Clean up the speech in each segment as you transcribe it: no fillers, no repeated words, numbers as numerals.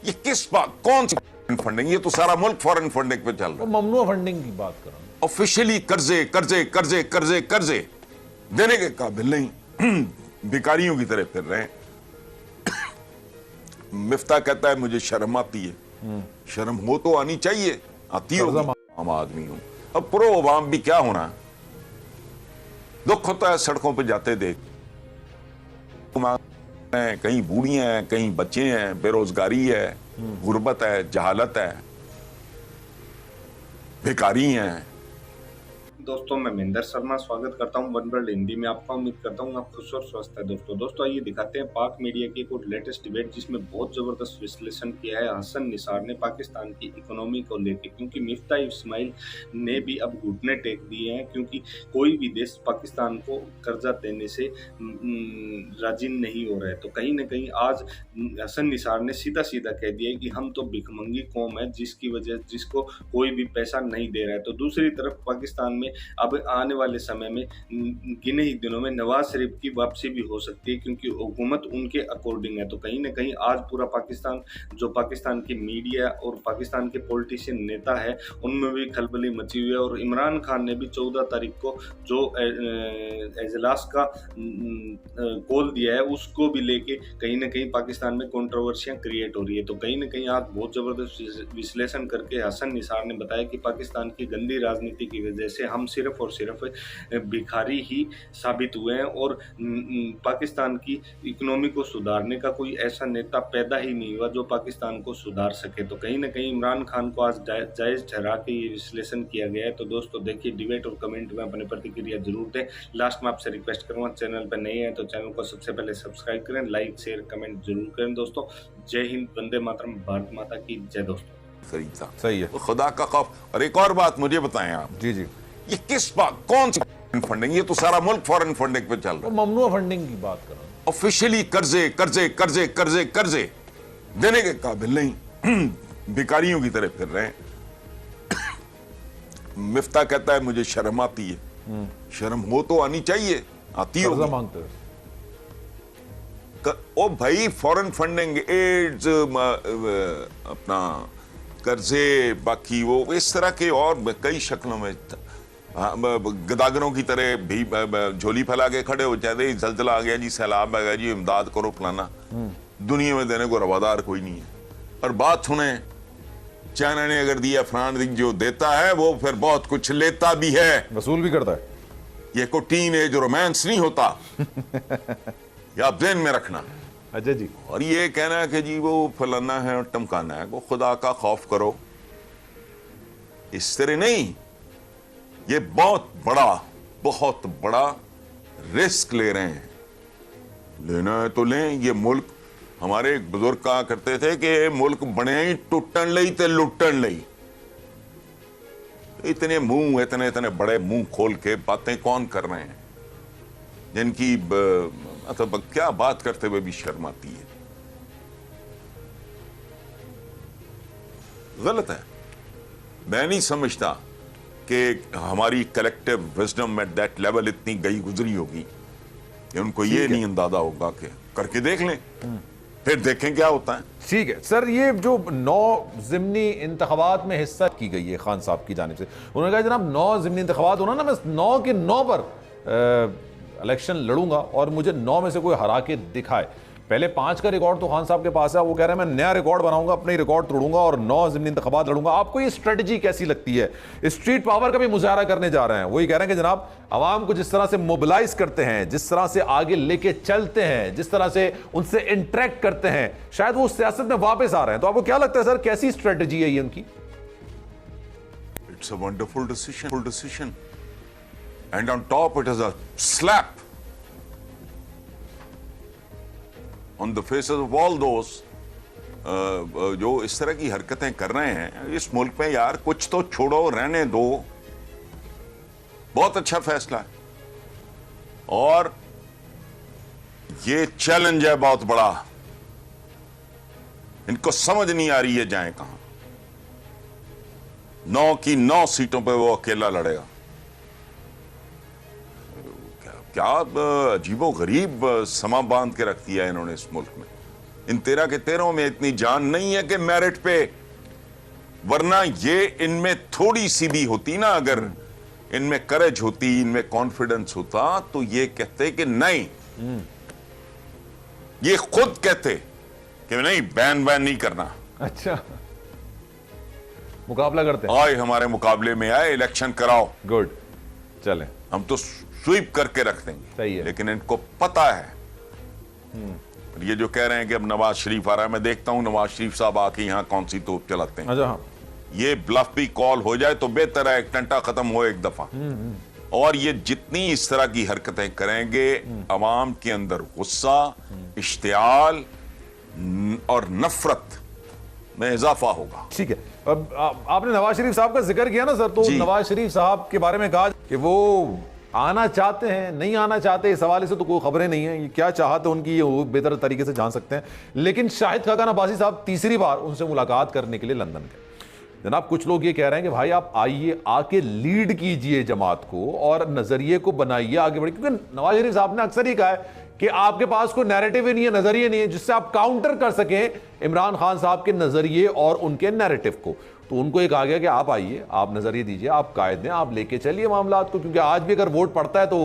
ये किस बात, कौन सी फंडिंग? ये तो सारा मुल्क फॉरेन फंडिंग पे चल रहा है। ममनू फंडिंग की बात कर रहा हूं। ऑफिशियली कर्जे कर्जे कर्जे कर्जे कर्जे देने के काबिल नहीं, भिखारियों की तरह फिर रहे हैं। मिफ्ता कहता है मुझे शर्म आती है। शर्म हो तो आनी चाहिए, आती हो। आम आदमी हूं, अब प्रो अवाम भी क्या होना। दुख होता है सड़कों पे जाते देख, कहीं बूढ़ियां हैं, कहीं बच्चे हैं, बेरोजगारी है, गुर्बत है, जहालत है, भिखारी हैं। दोस्तों मैं महेंद्र शर्मा स्वागत करता हूं वन वर्ल्ड हिंदी में आपका। उम्मीद करता हूं आप खुश और स्वस्थ है। दोस्तों आइए दिखाते हैं पाक मीडिया की एक और लेटेस्ट डिबेट जिसमें बहुत जबरदस्त विश्लेषण किया है हसन निसार ने पाकिस्तान की इकोनॉमी को लेकर, क्योंकि मिफ्ता इस्माइल ने भी अब घुटने टेक दिए हैं, क्योंकि कोई भी देश पाकिस्तान को कर्जा देने से राजी नहीं हो रहा है। तो कहीं ना कहीं आज हसन निसार ने सीधा सीधा कह दिया है कि हम तो भिखमंगी कौम है जिसको कोई भी पैसा नहीं दे रहा है। तो दूसरी तरफ पाकिस्तान में अब आने वाले समय में गिने ही दिनों में नवाज शरीफ की वापसी भी हो सकती है, क्योंकि हुकूमत उनके अकॉर्डिंग है। तो कहीं ना कहीं आज पूरा पाकिस्तान, जो पाकिस्तान की मीडिया और पाकिस्तान के पॉलिटिशियन नेता है, उनमें भी खलबली मची हुई है। और इमरान खान ने भी 14 तारीख को जो एजलास का कॉल दिया है उसको भी लेके कहीं ना कहीं पाकिस्तान में कंट्रोवर्सियां क्रिएट हो रही है। तो कहीं ना कहीं आज बहुत जबरदस्त विश्लेषण करके हसन निसार ने बताया कि पाकिस्तान की गंदी राजनीति की वजह से हम सिर्फ और सिर्फ भिखारी ही साबित हुए हैं और पाकिस्तान की इकोनॉमी को सुधारने का कोई ऐसा नेता पैदा ही नहीं हुआ जो पाकिस्तान को सुधार सके। तो कहीं ना कहीं इमरान खान को आज जायज ठहरा के ये विश्लेषण किया गया है। तो दोस्तों देखिए डिबेट और कमेंट में अपनी प्रतिक्रिया जरूर दें। लास्ट में आपसे रिक्वेस्ट करूंगा, चैनल पर नए हैं तो चैनल को सबसे पहले सब्सक्राइब करें, लाइक शेयर कमेंट जरूर करें। दोस्तों जय हिंद, वंदे मातरम, भारत माता की जय। दोस्तों सही है, खुदा का खौफ। और एक और बात मुझे बताएं आप, जी जी, ये किस बात, कौन सी फंडिंग? ये तो सारा मुल्क फॉरेन फंडिंग पे चल रहा है। ममनू फंडिंग की बात कर रहा हूं। ऑफिशियली कर्जे कर्जे कर्जे कर्जे कर्जे देने के काबिल नहीं, भिखारियों की तरह फिर रहे हैं। मिफ्ता कहता है मुझे शर्म आती है। शर्म हो तो आनी चाहिए, आती हो। मांगते हो ओ भाई, फॉरेन फंडिंग, एड्स, अपना कर्जे, बाकी वो इस तरह के और कई शक्लों में गदागरों की तरह भी झोली फैला के खड़े हो जाते। जलजला आ गया जी, सैलाब आ गया जी, इमदाद करो, फलाना। दुनिया में देने को रवादार कोई नहीं है। और बात सुने, चाइना ने अगर दिया, फलाना जो देता है वो फिर बहुत कुछ लेता भी है, वसूल भी करता है। ये कोई टीन एज रोमांस नहीं होता। ये आप ध्यान में रखना। अच्छा जी। और ये कहना है कि जी वो फलाना है और टमकाना है, वो खुदा का खौफ करो, इस तरह नहीं। ये बहुत बड़ा रिस्क ले रहे हैं। लेना है तो लें। ये मुल्क, हमारे एक बुजुर्ग कहा करते थे कि मुल्क बने ही टुटन लई ते लुटन लई। इतने मुंह, इतने इतने बड़े मुंह खोल के बातें कौन कर रहे हैं, जिनकी मतलब क्या बात करते हुए भी शर्म आती है। गलत है। मैं नहीं समझता कि हमारी collective wisdom at that level इतनी गई गुजरी होगी कि उनको ये नहीं अंदाजा होगा कि करके देख लें, फिर देखें क्या होता है। ठीक है सर, ये जो 9 ज़िमनी इंतखाबात में हिस्सा की गई है खान साहब की जानिब से, उन्होंने कहा जनाब 9 ज़िमनी इंतखाबात होना ना, मैं 9 के 9 पर इलेक्शन लड़ूंगा और मुझे 9 में से कोई हरा के दिखाए। पहले 5 का रिकॉर्ड तो खान साहब के पास है, वो कह रहे हैं मैं नया रिकॉर्ड बनाऊंगा, अपने रिकॉर्ड तोड़ूंगा और 9 ज़िमनी इंतखाबात लड़ूंगा। आपको ये स्ट्रेटजी कैसी लगती है? स्ट्रीट पावर का भी मुजाहरा करने जा रहे हैं। वही कह रहे हैं कि जनाब आवाम को जिस तरह से मोबिलाइज करते हैं, जिस तरह से आगे लेके चलते हैं, जिस तरह से उनसे इंटरेक्ट करते हैं, शायद वो सियासत में वापस आ रहे हैं। तो आपको क्या लगता है सर, कैसी स्ट्रेटजी है ये उनकी? It's a wonderful decision and on top it is a slap on the faces of all those जो इस तरह की हरकतें कर रहे हैं इस मुल्क में। यार कुछ तो छोड़ो, रहने दो। बहुत अच्छा फैसला है और ये चैलेंज है बहुत बड़ा। इनको समझ नहीं आ रही है जाए कहां। 9 की 9 सीटों पे वो अकेला लड़ेगा। क्या अजीबो गरीब समा बांध के रख दिया इन्होंने इस मुल्क में। इन 13 के 13 में इतनी जान नहीं है कि मेरिट पे, वरना ये इनमें थोड़ी सी भी होती ना, अगर इनमें करेज होती, इनमें कॉन्फिडेंस होता, तो ये कहते कि नहीं, ये खुद कहते कि नहीं, बैन नहीं करना। अच्छा, मुकाबला करते हैं, आए हमारे मुकाबले में आए, इलेक्शन कराओ, गुड, चले, हम तो स्वीप करके रख देंगे। सही है। लेकिन इनको पता है, और ये जो कह रहे हैं कि अब नवाज शरीफ आ रहा है, मैं देखता हूं नवाज शरीफ साहब आके यहां कौन सी तोप चलाते हैं। अच्छा, हाँ, ये ब्लफ भी कॉल हो जाए तो बेहतर है, एक टंटा खत्म हो एक दफा। और ये जितनी इस तरह की हरकतें करेंगे, अवाम के अंदर गुस्सा, इश्तियाल और नफरत में इजाफा होगा। ठीक है। अब आपने नवाज शरीफ साहब का जिक्र किया ना सर, तो नवाज शरीफ साहब के बारे में कहा कि वो आना चाहते हैं, नहीं आना चाहते, इस हवाले से तो कोई खबरें नहीं है, ये क्या चाहते हैं उनकी, ये वो बेहतर तरीके से जान सकते हैं। लेकिन शाहिद खाकान अब्बासी साहब तीसरी बार उनसे मुलाकात करने के लिए लंदन गए। जनाब, कुछ लोग ये कह रहे हैं कि भाई आप आइए, आके लीड कीजिए जमात को और नजरिए को बनाइए आगे बढ़े, क्योंकि नवाज शरीफ साहब ने अक्सर ही कहा है कि आपके पास कोई नैरेटिव ही नहीं है, नजरिए नहीं है जिससे आप काउंटर कर सकें इमरान खान साहब के नजरिए और उनके नैरेटिव को। तो उनको एक आ गया कि आप आइए, आप नजरिए दीजिए, आप कायद दें, आप लेके चलिए मामलात को, क्योंकि आज भी अगर वोट पड़ता है तो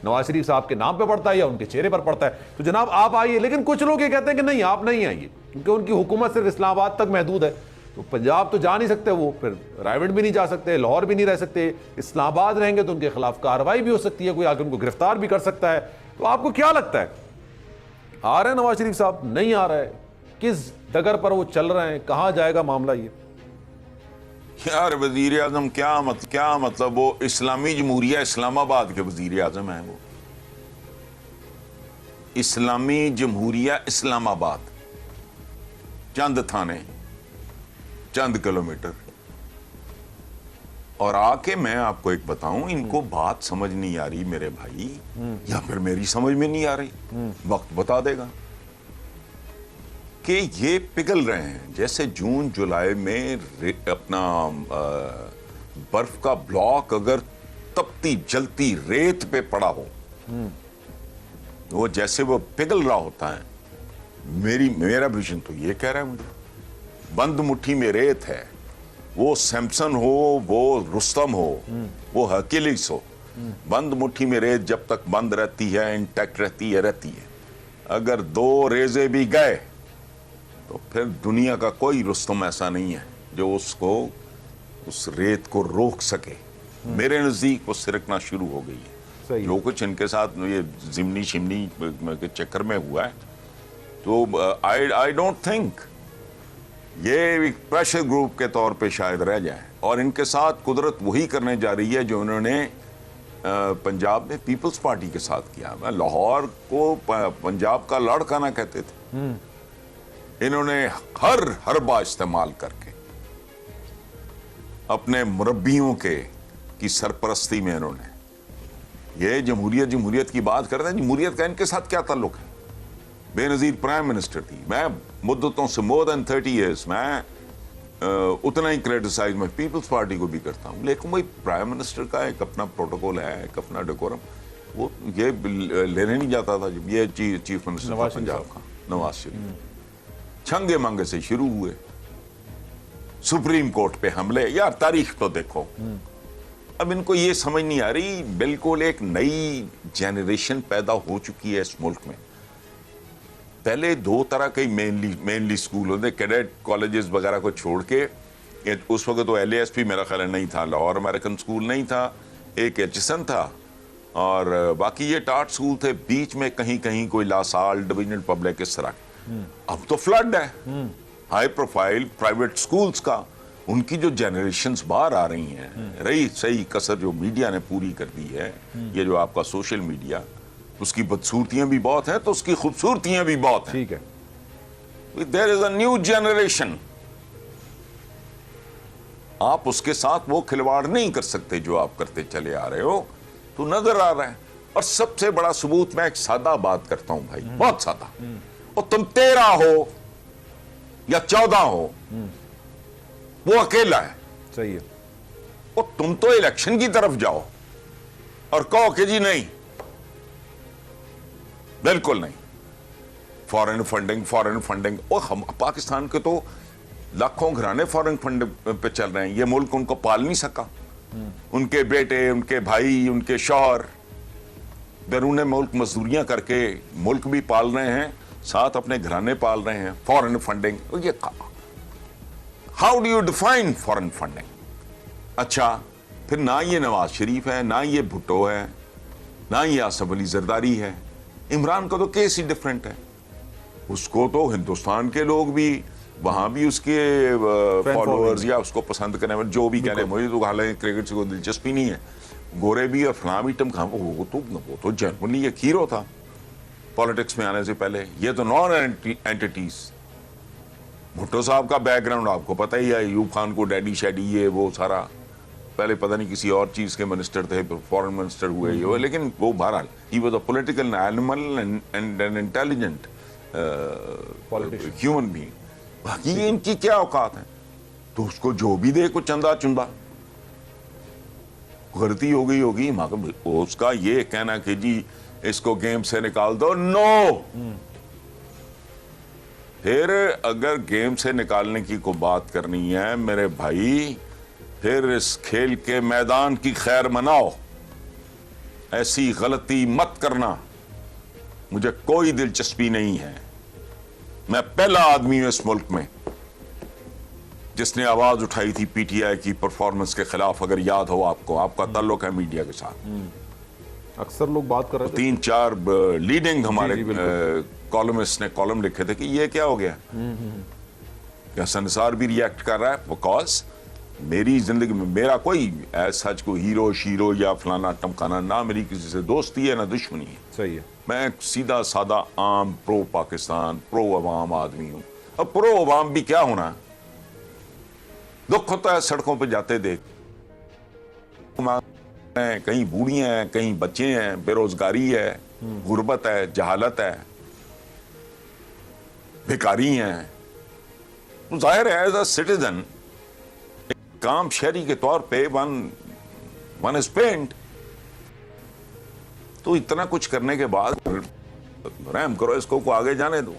नवाज शरीफ साहब के नाम पे पड़ता है या उनके चेहरे पर पड़ता है। तो जनाब आप आइए। लेकिन कुछ लोग ये कहते हैं कि नहीं, आप नहीं आइए, क्योंकि उनकी हुकूमत सिर्फ इस्लामाबाद तक महदूद है, तो पंजाब तो जा नहीं सकते, वो फिर रायवंड भी नहीं जा सकते, लाहौर भी नहीं रह सकते, इस्लामाबाद रहेंगे तो उनके खिलाफ कार्रवाई भी हो सकती है, कोई आकर उनको गिरफ्तार भी कर सकता है। तो आपको क्या लगता है, आ रहे हैं नवाज शरीफ साहब, नहीं आ रहा है, किस डगर पर वो चल रहे हैं, कहां जाएगा मामला? ये यार वजीर आजम क्या मतलब वो इस्लामी जमहूरिया इस्लामाबाद के वजीर आजम हैं, वो इस्लामी जमहूरिया इस्लामाबाद, चंद थाने, चंद किलोमीटर। और आके मैं आपको एक बताऊं, इनको बात समझ नहीं आ रही मेरे भाई, या फिर मेरी समझ में नहीं आ रही, वक्त बता देगा कि ये पिघल रहे हैं जैसे जून जुलाई में अपना बर्फ का ब्लॉक अगर तपती जलती रेत पे पड़ा हो, वो जैसे वो पिघल रहा होता है। मेरा विजन तो ये कह रहा है मुझे, बंद मुट्ठी में रेत है, वो सैमसन हो, वो रुस्तम हो, वो हर्क्यूलिस हो, बंद मुट्ठी में रेत जब तक बंद रहती है, इंटैक्ट रहती है। अगर दो रेजे भी गए तो फिर दुनिया का कोई रुस्तम ऐसा नहीं है जो उसको, उस रेत को रोक सके। मेरे नजदीक वो सिरकना शुरू हो गई है। जो कुछ इनके साथ ये जिमनी शिमनी के चक्कर में हुआ है, तो आई डोंट थिंक ये एक प्रेशर ग्रुप के तौर पे शायद रह जाए, और इनके साथ कुदरत वही करने जा रही है जो उन्होंने पंजाब में पीपल्स पार्टी के साथ किया। मैं लाहौर को पंजाब का लाड़काना कहते थे, इन्होंने हर हरबा इस्तेमाल करके अपने मुरब्बियों की सरपरस्ती में इन्होंने ये जमहूरियत की बात करते हैं। जमहूरियत का इनके साथ क्या ताल्लुक है? बेनजीर प्राइम मिनिस्टर थी, मैं मुद्दतों से मोर देन 30 ईयर्स मैं उतना ही क्रिटिसाइज मैं पीपल्स पार्टी को भी करता हूं, लेकिन वही प्राइम मिनिस्टर का एक अपना प्रोटोकॉल है, एक अपना डेकोरम, वो ये लेने नहीं जाता था। जब ये चीफ मिनिस्टर था पंजाब का नवाज शरीफ, छंगे मंगे से शुरू हुए, सुप्रीम कोर्ट पे हमले। यार तारीख तो देखो। अब इनको ये समझ नहीं आ रही, बिल्कुल एक नई जेनरेशन पैदा हो चुकी है इस मुल्क में। पहले दो तरह के मेनली स्कूल होते, कैडेट कॉलेजेस वगैरह को छोड़ के। उस वक्त तो LASP मेरा ख्याल नहीं था, लाहौर अमेरिकन स्कूल नहीं था, एक HSN था, और बाकी ये टाट स्कूल थे, बीच में कहीं कहीं कोई लासाल, डिविजनल पब्लिक, इस तरह। अब तो फ्लड है हाई प्रोफाइल प्राइवेट स्कूल्स का। उनकी जो जनरेशन्स बाहर आ रही हैं, रही सही कसर जो मीडिया ने पूरी कर दी है, ये जो आपका सोशल मीडिया, उसकी बदसूरतियां भी बहुत हैं तो उसकी खूबसूरतियां भी बहुत हैं। ठीक है। There is a new generation, आप उसके साथ वो खिलवाड़ नहीं कर सकते जो आप करते चले आ रहे हो, तो नजर आ रहा है। और सबसे बड़ा सबूत, मैं एक सादा बात करता हूं भाई, बहुत सादा, और तुम 13 हो या 14 हो, वो अकेला है। सही है। और तुम तो इलेक्शन की तरफ जाओ और कहो कि जी नहीं, बिल्कुल नहीं, फॉरेन फंडिंग और हम पाकिस्तान के तो लाखों घराने फॉरेन फंड पे चल रहे हैं। ये मुल्क उनको पाल नहीं सका, उनके बेटे, उनके भाई, उनके शौहर बैरून मुल्क मजदूरियां करके मुल्क भी पाल रहे हैं, साथ अपने घराने पाल रहे हैं। फॉरेन फंडिंग, ये how do you define foreign funding? अच्छा, फिर ना ये नवाज शरीफ है, ना ये भुट्टो है, ना ये आसफ अली जरदारी है। इमरान का तो केस ही डिफरेंट है। उसको तो हिंदुस्तान के लोग भी, वहां भी उसके फॉलोअर्स या उसको पसंद करने वाले जो भी कह रहे हैं, मुझे तो हालांकि क्रिकेट से कोई दिलचस्पी नहीं है, गोरे भी और फलां भी टम वो तो जनरली एक हीरो था पॉलिटिक्स में आने से पहले। ये तो नॉन एंटिटीज। भुट्टो साहब का बैकग्राउंड आपको पता ही है, अयूब खान को डैडी शैडी ये वो सारा, पहले पता नहीं किसी और चीज के मिनिस्टर थे, फॉरेन मिनिस्टर हुए ये, लेकिन वो बहरहाल he was a political animal and an intelligent human being. बाकी ये इनकी क्या औकात है? तो उसको जो भी दे को चंदा चुंदा, गलती हो गई होगी, मगर उसका ये कहना कि जी इसको गेम से निकाल दो, नो। फिर अगर गेम से निकालने की कोई बात करनी है मेरे भाई, फिर इस खेल के मैदान की खैर मनाओ, ऐसी गलती मत करना। मुझे कोई दिलचस्पी नहीं है। मैं पहला आदमी हूं इस मुल्क में जिसने आवाज उठाई थी पीटीआई की परफॉर्मेंस के खिलाफ। अगर याद हो आपको, आपका ताल्लुक है मीडिया के साथ। अक्सर लोग बात कर रहे थे, 3-4 लीडिंग हमारे कॉलमिस्ट ने कॉलम लिखे थे कि ये क्या हो गया, क्या संसार भी रिएक्ट कर रहा है। बिकॉज मेरी जिंदगी में मेरा कोई ऐसा कोई हीरो शीरो या फलाना टमकाना, ना मेरी किसी से दोस्ती है ना दुश्मनी है। सही है। मैं सीधा सादा आम प्रो पाकिस्तान, प्रो अवाम आदमी हूं। अब प्रो अवाम भी क्या होना, दुख होता है सड़कों पे जाते देख, कहीं बूढ़ियां हैं, कहीं बच्चे हैं, बेरोजगारी है, गुर्बत है, जहालत है, भिखारी हैं। तो जाहिर है एज अ सिटीजन, काम शहरी के तौर पे वन इज पेंट। तो इतना कुछ करने के बाद रहम करो, इसको आगे जाने दो।